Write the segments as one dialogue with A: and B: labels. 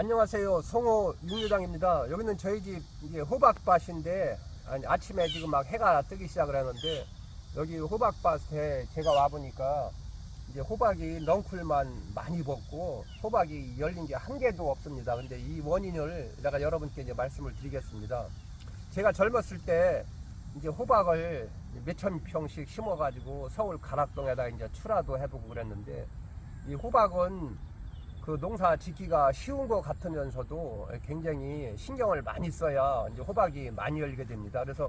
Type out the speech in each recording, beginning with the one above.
A: 안녕하세요. 송호 육류장입니다. 여기는 저희 집 이게 호박밭인데 아침에 지금 막 해가 뜨기 시작을 하는데 여기 호박밭에 제가 와보니까 이제 호박이 넝쿨만 많이 벗고 호박이 열린 게 한 개도 없습니다. 근데 이 원인을 내가 여러분께 이제 말씀을 드리겠습니다. 제가 젊었을 때 이제 호박을 몇천 평씩 심어가지고 서울 가락동에다 이제 출하도 해보고 그랬는데 이 호박은 그 농사 짓기가 쉬운 것 같으면서도 굉장히 신경을 많이 써야 이제 호박이 많이 열리게 됩니다. 그래서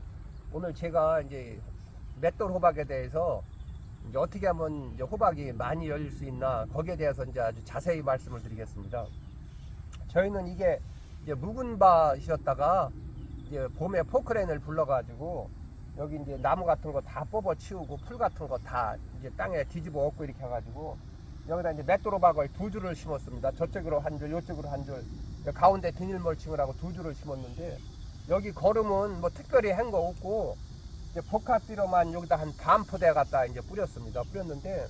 A: 오늘 제가 이제 맷돌 호박에 대해서 이제 어떻게 하면 이제 호박이 많이 열릴 수 있나 거기에 대해서 이제 아주 자세히 말씀을 드리겠습니다. 저희는 이게 이제 묵은 밭이었다가 이제 봄에 포크레인을 불러가지고 여기 이제 나무 같은 거 다 뽑아 치우고 풀 같은 거 다 이제 땅에 뒤집어 엎고 이렇게 해가지고 여기다 이제 맷돌 호박을 두 줄을 심었습니다. 저쪽으로 한 줄, 이쪽으로 한 줄, 가운데 비닐 멀칭을 하고 두 줄을 심었는데 여기 거름은 뭐 특별히 한 거 없고 이제 복합비료만 여기다 한 반 포대 갖다 이제 뿌렸습니다. 뿌렸는데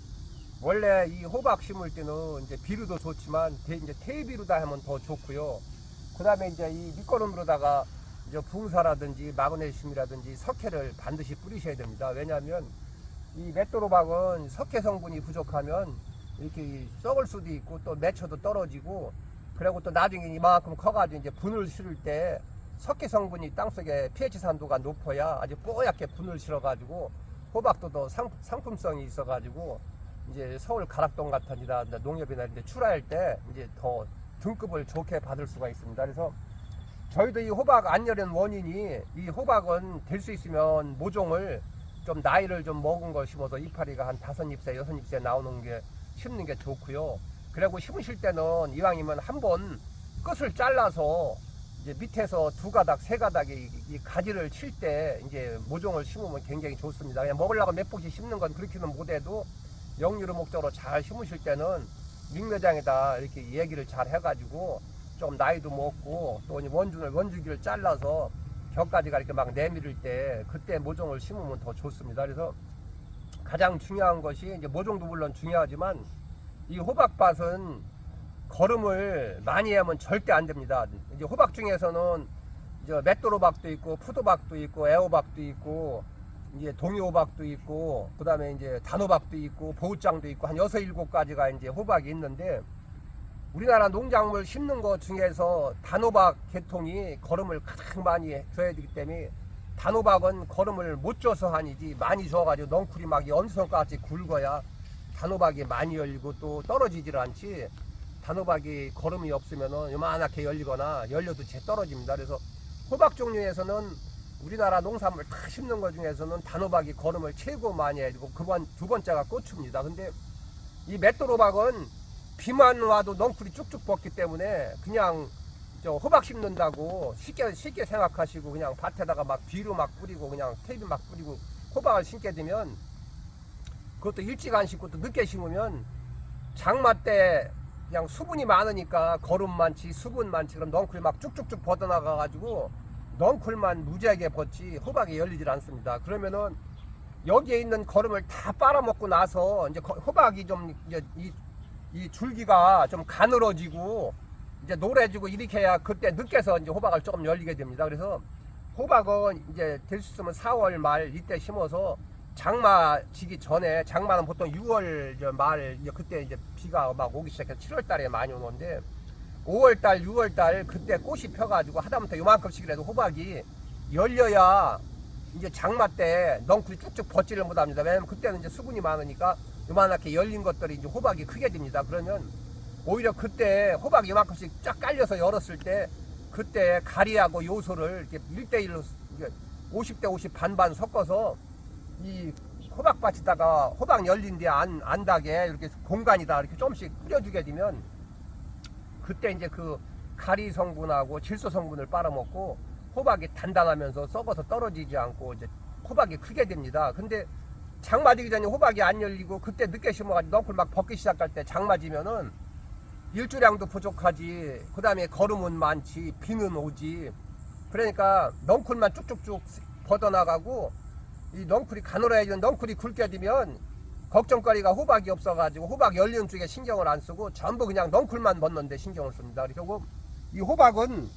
A: 원래 이 호박 심을 때는 이제 비료도 좋지만 이제 퇴비료다 하면 더 좋고요. 그 다음에 이제 이 밑거름으로다가 이제 붕사라든지 마그네슘이라든지 석회를 반드시 뿌리셔야 됩니다. 왜냐하면 이 맷돌 호박은 석회 성분이 부족하면 이렇게 썩을 수도 있고 또 매초도 떨어지고 그리고 또 나중에 이만큼 커가지고 이제 분을 실을 때 석회 성분이 땅속에 pH 산도가 높아야 아주 뽀얗게 분을 실어가지고 호박도 더 상품성이 있어가지고 이제 서울 가락동 같은 데다 농협이나 이제 출하할 때 이제 더 등급을 좋게 받을 수가 있습니다. 그래서 저희도 이 호박 안 열린 원인이 이 호박은 될 수 있으면 모종을 좀 나이를 좀 먹은 걸 심어서 이파리가 한 5잎새, 6잎새 나오는 게 심는 게 좋고요. 그리고 심으실 때는 이왕이면 한번 끝을 잘라서 이제 밑에서 두 가닥, 세 가닥의 이 가지를 칠 때 이제 모종을 심으면 굉장히 좋습니다. 그냥 먹으려고 몇 폭씩 심는 건 그렇게는 못해도 영유로 목적으로 잘 심으실 때는 육묘장에다 이렇게 얘기를 잘 해가지고 좀 나이도 먹고 또 원주기를 잘라서 벽가지가 이렇게 막 내밀을 때 그때 모종을 심으면 더 좋습니다. 그래서 가장 중요한 것이 이제 모종도 물론 중요하지만 이 호박밭은 거름을 많이 하면 절대 안 됩니다. 이제 호박 중에서는 이제 맷돌 호박도 있고 푸도박도 있고 애호박도 있고 이제 동이호박도 있고 그다음에 이제 단호박도 있고 보우장도 있고 한 6, 7가지가 이제 호박이 있는데 우리나라 농작물 심는 것 중에서 단호박 계통이 거름을 가장 많이 줘야 되기 때문에 단호박은 거름을 못 줘서 아니지 많이 줘가지고 넝쿨이 막 엄청같이 굵어야 단호박이 많이 열리고 또 떨어지질 않지 단호박이 거름이 없으면은 요만하게 열리거나 열려도 재 떨어집니다. 그래서 호박 종류에서는 우리나라 농산물 다 심는 것 중에서는 단호박이 거름을 최고 많이 해주고 두 번째가 고추입니다. 근데 이 맷돌 호박은 비만 와도 넝쿨이 쭉쭉 벗기 때문에 그냥 저 호박 심는다고 쉽게 생각하시고 그냥 밭에다가 막 비료 막 뿌리고 그냥 퇴비 막 뿌리고 호박을 심게 되면 그것도 일찍 안 심고 또 늦게 심으면 장마 때 그냥 수분이 많으니까 거름 많지 수분 많지 그럼 넝쿨이 막 쭉쭉쭉 벗어나가 가지고 넝쿨만 무지하게 벗지 호박이 열리질 않습니다. 그러면은 여기에 있는 거름을 다 빨아먹고 나서 이제 호박이 좀 이제 이 줄기가 좀 가늘어지고 이제 노래지고 이렇게 해야 그때 늦게서 이제 호박을 조금 열리게 됩니다. 그래서 호박은 이제 될 수 있으면 4월 말 이때 심어서 장마 지기 전에 장마는 보통 6월 말 이제 그때 이제 비가 막 오기 시작해서 7월 달에 많이 오는데 5월 달, 6월 달 그때 꽃이 펴가지고 하다못해 요만큼씩이라도 호박이 열려야 이제 장마 때 넝쿨이 쭉쭉 벗지를 못합니다. 왜냐면 그때는 이제 수분이 많으니까 요만하게 열린 것들이 이제 호박이 크게 됩니다. 그러면 오히려 그때 호박 이만큼씩 쫙 깔려서 열었을 때 그때 가리하고 요소를 이렇게 1대1로 50대 50 반반 섞어서 이 호박밭에다가 호박 열린 데 안 닿게 이렇게 공간이다 이렇게 조금씩 뿌려주게 되면 그때 이제 그 가리 성분하고 질소 성분을 빨아먹고 호박이 단단하면서 썩어서 떨어지지 않고 이제 호박이 크게 됩니다. 근데 장마 되기 전에 호박이 안 열리고 그때 늦게 심어가지고 넝쿨 막 벗기 시작할 때 장마 지면은 일주량도 부족하지 그 다음에 거름은 많지 비는 오지 그러니까 넝쿨만 쭉쭉쭉 벗어나가고 이 넝쿨이 가늘어야지 넝쿨이 굵게 되면 걱정거리가 호박이 없어가지고 호박 열리는 쪽에 신경을 안 쓰고 전부 그냥 넝쿨만 벗는데 신경을 씁니다. 그리고 이 호박은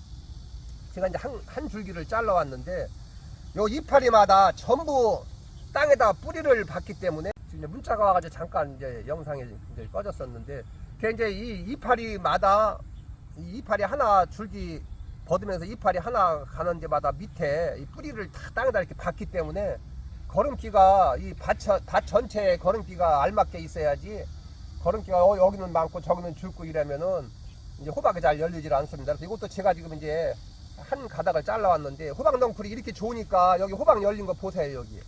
A: 제가 이제 한 줄기를 잘라왔는데 요 이파리마다 전부 땅에다 뿌리를 박기 때문에 지금 문자가 와가지고 잠깐 이제 영상에 이제 꺼졌었는데 그게 이제 이 이파리마다 이 이파리 하나 줄기 벗으면서 이파리 하나 가는 데마다 밑에 이 뿌리를 다 땅에다 이렇게 박기 때문에 거름기가 이 밭 전체에 거름기가 알맞게 있어야지 거름기가 여기는 많고 저기는 줄고 이러면은 이제 호박이 잘 열리질 않습니다. 그래서 이것도 제가 지금 이제 한 가닥을 잘라왔는데 호박 넝쿨이 이렇게 좋으니까 여기 호박 열린 거 보세요. 여기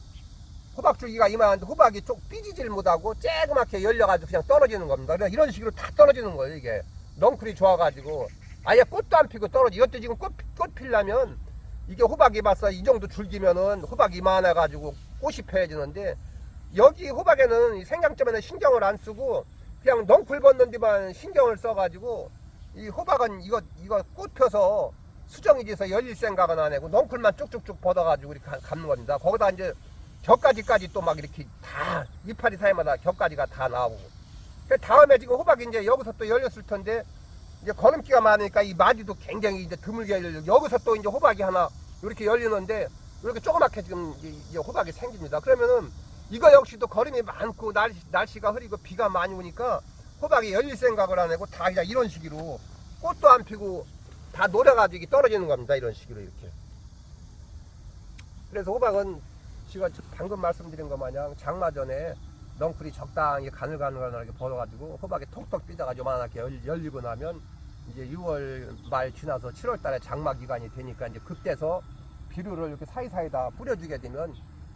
A: 호박 줄기가 이만한데 호박이 쪽 삐지질 못하고 쬐그맣게 열려가지고 그냥 떨어지는 겁니다. 그래서 이런 식으로 다 떨어지는 거예요. 이게 넝쿨이 좋아가지고 아예 꽃도 안 피고 떨어지. 이것도 지금 꽃 피려면 이게 호박이 봤어 이 정도 줄기면은 호박이 많아가지고 꽃이 펴지는데 여기 호박에는 생장점에는 신경을 안 쓰고 그냥 넝쿨 벗는 데만 신경을 써가지고 이 호박은 이거 꽃 펴서 수정이 돼서 열릴 생각은 안 하고 넝쿨만 쭉쭉쭉 벗어가지고 이렇게 감는 겁니다. 거기다 이제 겹가지까지 또 막 이렇게 다 이파리 사이마다 겹가지가 다 나오고 그 다음에 지금 호박이 이제 여기서 또 열렸을 텐데 이제 거름기가 많으니까 이 마디도 굉장히 이제 드물게 열리고 여기서 또 이제 호박이 하나 이렇게 열리는데 이렇게 조그맣게 지금 이제 호박이 생깁니다. 그러면은 이거 역시도 거름이 많고 날씨가 흐리고 비가 많이 오니까 호박이 열릴 생각을 안 하고 다 그냥 이런 식으로 꽃도 안 피고 다 노려가지고 떨어지는 겁니다. 이런 식으로 이렇게. 그래서 호박은 제가 방금 말씀드린 것 마냥 장마 전에 넝쿨이 적당히 가늘가늘하게 벌어가지고 호박이 톡톡 삐져가지고 요만하게 열리고 나면 이제 6월 말 지나서 7월 달에 장마 기간이 되니까 이제 그때서 비료를 이렇게 사이사이다 뿌려주게 되면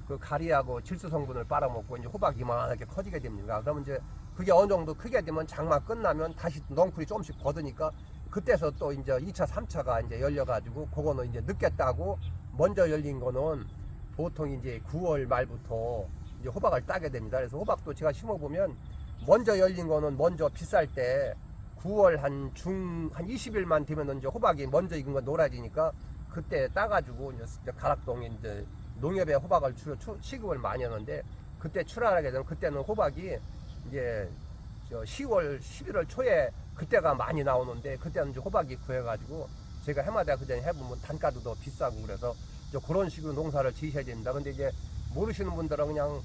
A: 그 가리하고 질소 성분을 빨아먹고 이제 호박이 이만하게 커지게 됩니다. 그러면 이제 그게 어느 정도 크게 되면 장마 끝나면 다시 넝쿨이 조금씩 거드니까 그때서 또 이제 2차, 3차가 이제 열려가지고 그거는 이제 늦게 따고 먼저 열린 거는 보통 이제 9월 말부터 이제 호박을 따게 됩니다. 그래서 호박도 제가 심어보면 먼저 열린 거는 먼저 비쌀 때 9월 한 20일만 되면 이제 호박이 먼저 익은 건 노라지니까 그때 따가지고 이제 가락동에 이제 농협에 호박을 주로 취급을 많이 하는데 그때 출하하게 되면 그때는 호박이 이제 10월, 11월 초에 그때가 많이 나오는데 그때는 이제 호박이 구해가지고 제가 해마다 그전에 해보면 단가도 더 비싸고 그래서 이제 그런 식으로 농사를 지으셔야 됩니다. 근데 이제 모르시는 분들은 그냥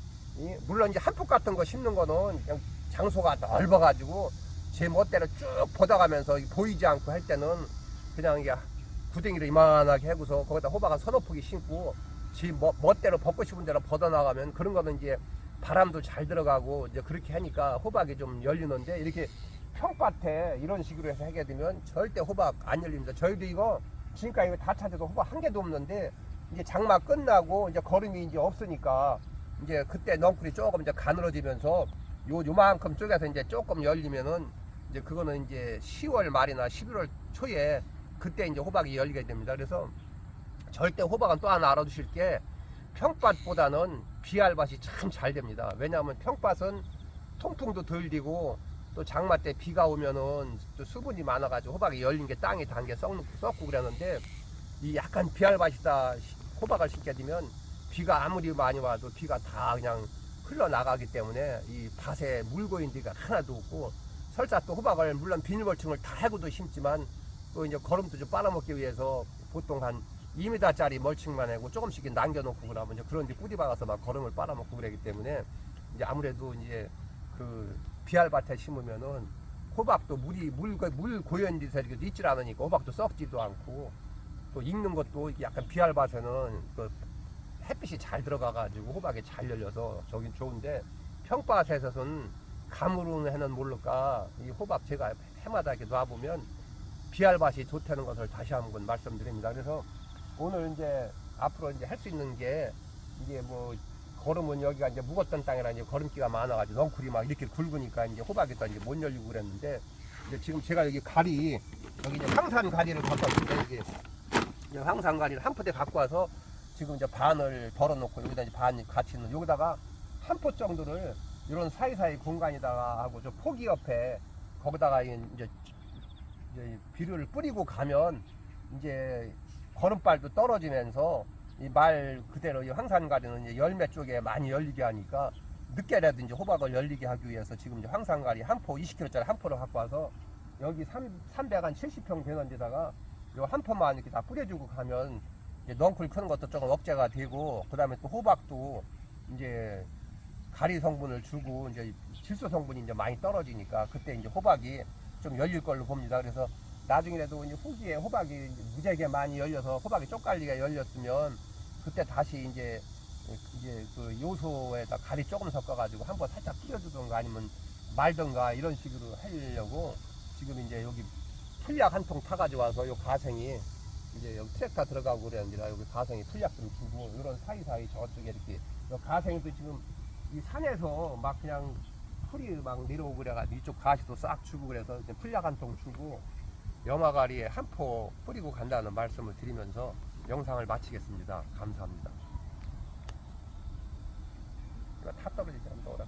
A: 물론 이제 한폭 같은 거 심는 거는 그냥 장소가 넓어가지고 제 멋대로 쭉 뻗어가면서 보이지 않고 할 때는 그냥 이게 구덩이를 이만하게 해고서 거기다 호박 한 서너 폭이 심고 지 멋대로 벗고 싶은 대로 뻗어나가면 그런 거는 이제 바람도 잘 들어가고 이제 그렇게 하니까 호박이 좀 열리는데 이렇게 평밭에 이런 식으로 해서 하게 되면 절대 호박 안 열립니다. 저희도 이거 지금까지 이거 다 찾아도 호박 한 개도 없는데 이제 장마 끝나고 이제 거름이 이제 없으니까 이제 그때 넝쿨이 조금 이제 가늘어지면서 요만큼 쪽에서 이제 조금 열리면은 이제 그거는 이제 10월 말이나 11월 초에 그때 이제 호박이 열리게 됩니다. 그래서 절대 호박은 또 하나 알아두실 게 평밭보다는 비알밭이 참 잘 됩니다. 왜냐하면 평밭은 통풍도 덜 되고 또 장마 때 비가 오면은 또 수분이 많아가지고 호박이 열린 게 땅에 단 게 썩고 그러는데 이 약간 비알밭이다 호박을 심게 되면 비가 아무리 많이 와도 비가 다 그냥 흘러나가기 때문에 이 밭에 물고 있는 데가 하나도 없고 설사 또 호박을 물론 비닐멀칭을 다 해고도 심지만 또 이제 거름도 좀 빨아먹기 위해서 보통 한 2m짜리 멀칭만 하고 조금씩 남겨놓고 그러면 이제 그런 데 뿌리 박아서 막 거름을 빨아먹고 그러기 때문에 이제 아무래도 이제 그 비알밭에 심으면은 호박도 물 고연 데서 이렇게 있질 않으니까 호박도 썩지도 않고 또 익는 것도 약간 비알밭에는 그 햇빛이 잘 들어가가지고 호박이 잘 열려서 저긴 좋은데 평밭에서는 감으로 해는 모를까 이 호박 제가 해마다 이렇게 놔보면 비알밭이 좋다는 것을 다시 한번 말씀드립니다. 그래서 오늘 이제 앞으로 이제 할 수 있는 게 이게 뭐 거름은 여기가 이제 묵었던 땅이라 이제 거름기가 많아가지고 넝쿨이 막 이렇게 굵으니까 이제 호박이 또 이제 못 열리고 그랬는데 이제 지금 제가 여기 가리 여기 이제 황산 가리를 갖고 왔는데 이게 황산 가리를 한 포대 갖고 와서 지금 이제 반을 덜어놓고 여기다 이제 반 같이 있는 여기다가 한 포 정도를 이런 사이사이 공간에다가 하고 저 포기 옆에 거기다가 이제 비료를 뿌리고 가면 이제 거름발도 떨어지면서 이 말 그대로 이 황산가리는 이제 열매 쪽에 많이 열리게 하니까 늦게라도 이제 호박을 열리게 하기 위해서 지금 이제 황산가리 한 포 20kg짜리 한 포를 갖고 와서 여기 370평 되는 데다가 요 한 포만 이렇게 다 뿌려주고 가면 이제 넝쿨 크는 것도 조금 억제가 되고, 그 다음에 또 호박도 이제 가리 성분을 주고 이제 질소 성분이 이제 많이 떨어지니까 그때 이제 호박이 좀 열릴 걸로 봅니다. 그래서 나중에라도 이제 후기에 호박이 무지하게 많이 열려서 호박이 쪽갈리가 열렸으면 그때 다시 이제 그 요소에다 가리 조금 섞어가지고 한번 살짝 뿌려주던가 아니면 말던가 이런 식으로 하려고 지금 이제 여기 풀약 한 통 타가지고 와서 요 가생이 이제 여기 트랙터 들어가고 그랬는데 여기 가생이 풀약 좀 주고 이런 사이사이 저쪽에 이렇게 가생도 지금 이 산에서 막 그냥 풀이 막 내려오고 그래가지고 이쪽 가시도 싹 주고 그래서 이제 풀약 한 통 주고 염화가리에 한 포 뿌리고 간다는 말씀을 드리면서 영상을 마치겠습니다. 감사합니다. 타 떨어지지 않는다.